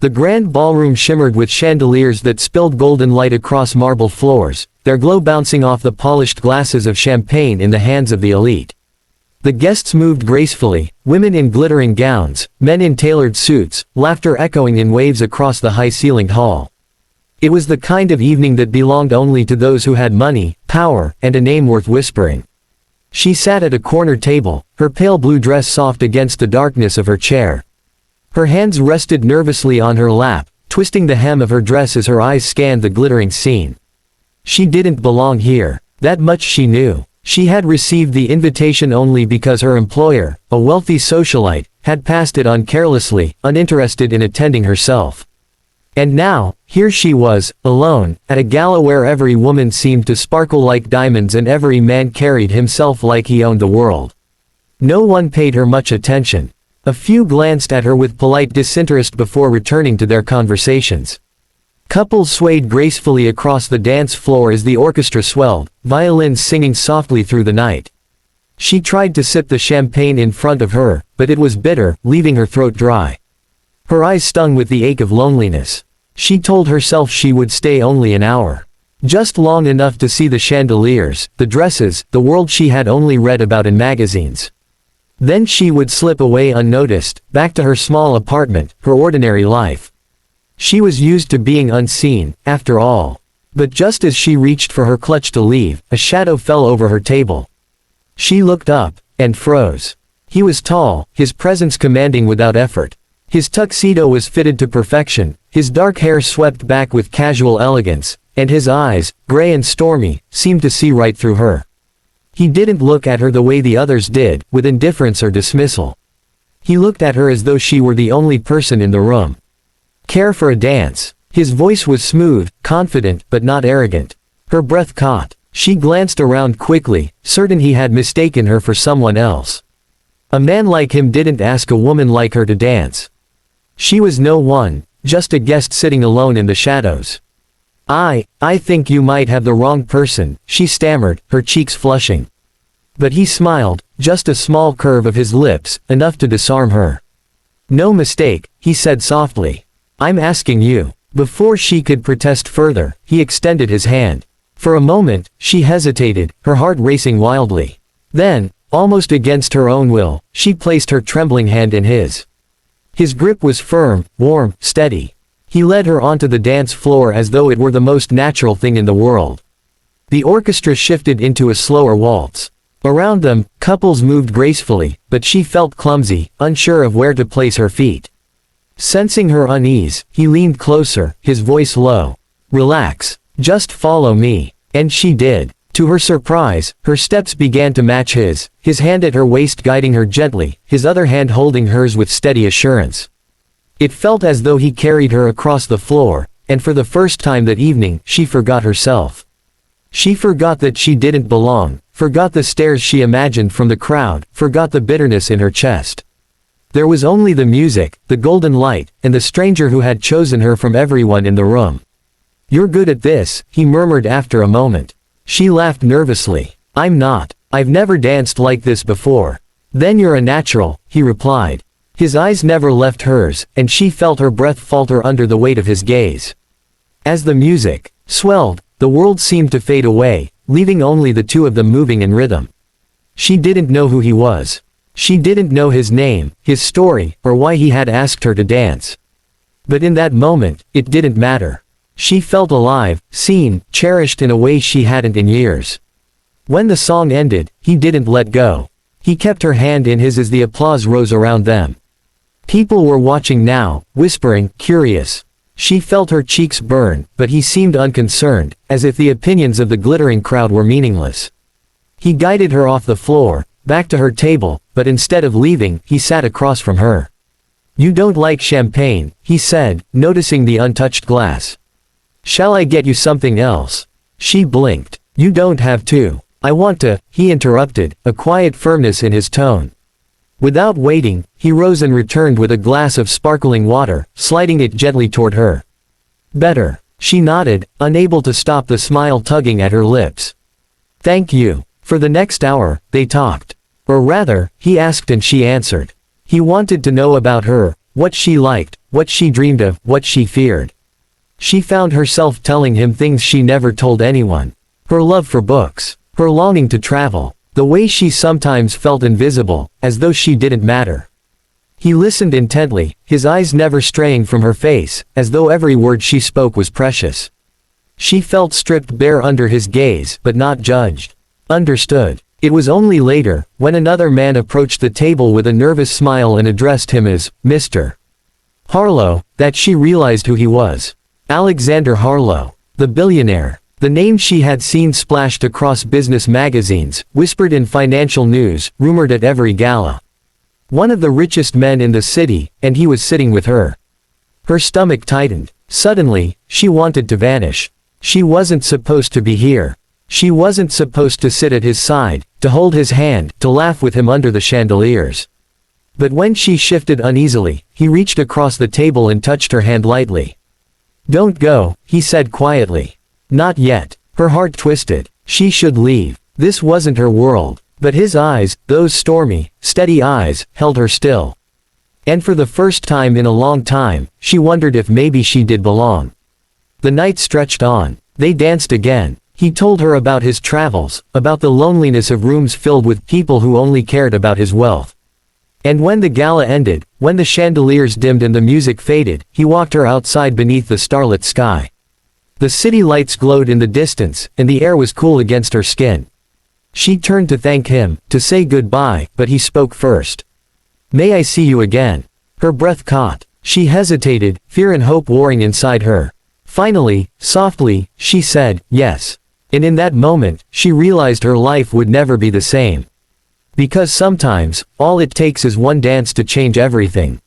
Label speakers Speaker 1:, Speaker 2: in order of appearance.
Speaker 1: The grand ballroom shimmered with chandeliers that spilled golden light across marble floors, their glow bouncing off the polished glasses of champagne in the hands of the elite. The guests moved gracefully, women in glittering gowns, men in tailored suits, laughter echoing in waves across the high-ceilinged hall. It was the kind of evening that belonged only to those who had money, power, and a name worth whispering. She sat at a corner table, her pale blue dress soft against the darkness of her chair. Her hands rested nervously on her lap, twisting the hem of her dress as her eyes scanned the glittering scene. She didn't belong here, that much she knew. She had received the invitation only because her employer, a wealthy socialite, had passed it on carelessly, uninterested in attending herself. And now, here she was, alone, at a gala where every woman seemed to sparkle like diamonds and every man carried himself like he owned the world. No one paid her much attention. A few glanced at her with polite disinterest before returning to their conversations. Couples swayed gracefully across the dance floor as the orchestra swelled, violins singing softly through the night. She tried to sip the champagne in front of her, but it was bitter, leaving her throat dry. Her eyes stung with the ache of loneliness. She told herself she would stay only an hour. Just long enough to see the chandeliers, the dresses, the world she had only read about in magazines. Then she would slip away unnoticed, back to her small apartment, her ordinary life. She was used to being unseen, after all. But just as she reached for her clutch to leave, a shadow fell over her table. She looked up, and froze. He was tall, his presence commanding without effort. His tuxedo was fitted to perfection, his dark hair swept back with casual elegance, and his eyes, gray and stormy, seemed to see right through her. He didn't look at her the way the others did, with indifference or dismissal. He looked at her as though she were the only person in the room. Care for a dance? His voice was smooth, confident, but not arrogant. Her breath caught. She glanced around quickly, certain he had mistaken her for someone else. A man like him didn't ask a woman like her to dance. She was no one, just a guest sitting alone in the shadows. I think you might have the wrong person, she stammered, her cheeks flushing. But he smiled, just a small curve of his lips, enough to disarm her. No mistake, he said softly. I'm asking you. Before she could protest further, he extended his hand. For a moment, she hesitated, her heart racing wildly. Then, almost against her own will, she placed her trembling hand in his. His grip was firm, warm, steady. He led her onto the dance floor as though it were the most natural thing in the world. The orchestra shifted into a slower waltz. Around them, couples moved gracefully, but she felt clumsy, unsure of where to place her feet. Sensing her unease, he leaned closer, his voice low. Relax. Just follow me. And she did. To her surprise, her steps began to match his hand at her waist guiding her gently, his other hand holding hers with steady assurance. It felt as though he carried her across the floor, and for the first time that evening, she forgot herself. She forgot that she didn't belong, forgot the stares she imagined from the crowd, forgot the bitterness in her chest. There was only the music, the golden light, and the stranger who had chosen her from everyone in the room. You're good at this, he murmured after a moment. She laughed nervously. I'm not. I've never danced like this before. Then you're a natural, he replied. His eyes never left hers, and she felt her breath falter under the weight of his gaze. As the music swelled, the world seemed to fade away, leaving only the two of them moving in rhythm. She didn't know who he was. She didn't know his name, his story, or why he had asked her to dance. But in that moment, it didn't matter. She felt alive, seen, cherished in a way she hadn't in years. When the song ended, he didn't let go. He kept her hand in his as the applause rose around them. People were watching now, whispering, curious. She felt her cheeks burn, but he seemed unconcerned, as if the opinions of the glittering crowd were meaningless. He guided her off the floor, back to her table, but instead of leaving, he sat across from her. You don't like champagne, he said, noticing the untouched glass. Shall I get you something else? She blinked. You don't have to. I want to, he interrupted, a quiet firmness in his tone. Without waiting, he rose and returned with a glass of sparkling water, sliding it gently toward her. Better. She nodded, unable to stop the smile tugging at her lips. Thank you. For the next hour, they talked. Or rather, he asked and she answered. He wanted to know about her, what she liked, what she dreamed of, what she feared. She found herself telling him things she never told anyone. Her love for books. Her longing to travel. The way she sometimes felt invisible, as though she didn't matter. He listened intently, his eyes never straying from her face, as though every word she spoke was precious. She felt stripped bare under his gaze, but not judged. Understood. It was only later, when another man approached the table with a nervous smile and addressed him as, Mr. Harlow, that she realized who he was. Alexander Harlow. The billionaire. The name she had seen splashed across business magazines, whispered in financial news, rumored at every gala. One of the richest men in the city, and he was sitting with her. Her stomach tightened. Suddenly, she wanted to vanish. She wasn't supposed to be here. She wasn't supposed to sit at his side, to hold his hand, to laugh with him under the chandeliers. But when she shifted uneasily, he reached across the table and touched her hand lightly. Don't go, he said quietly. Not yet. Her heart twisted. She should leave. This wasn't her world. But his eyes, those stormy, steady eyes, held her still. And for the first time in a long time, she wondered if maybe she did belong. The night stretched on. They danced again. He told her about his travels, about the loneliness of rooms filled with people who only cared about his wealth. And when the gala ended, when the chandeliers dimmed and the music faded, he walked her outside beneath the starlit sky. The city lights glowed in the distance, and the air was cool against her skin. She turned to thank him, to say goodbye, but he spoke first. May I see you again? Her breath caught. She hesitated, fear and hope warring inside her. Finally, softly, she said, yes. And in that moment, she realized her life would never be the same. Because sometimes, all it takes is one dance to change everything.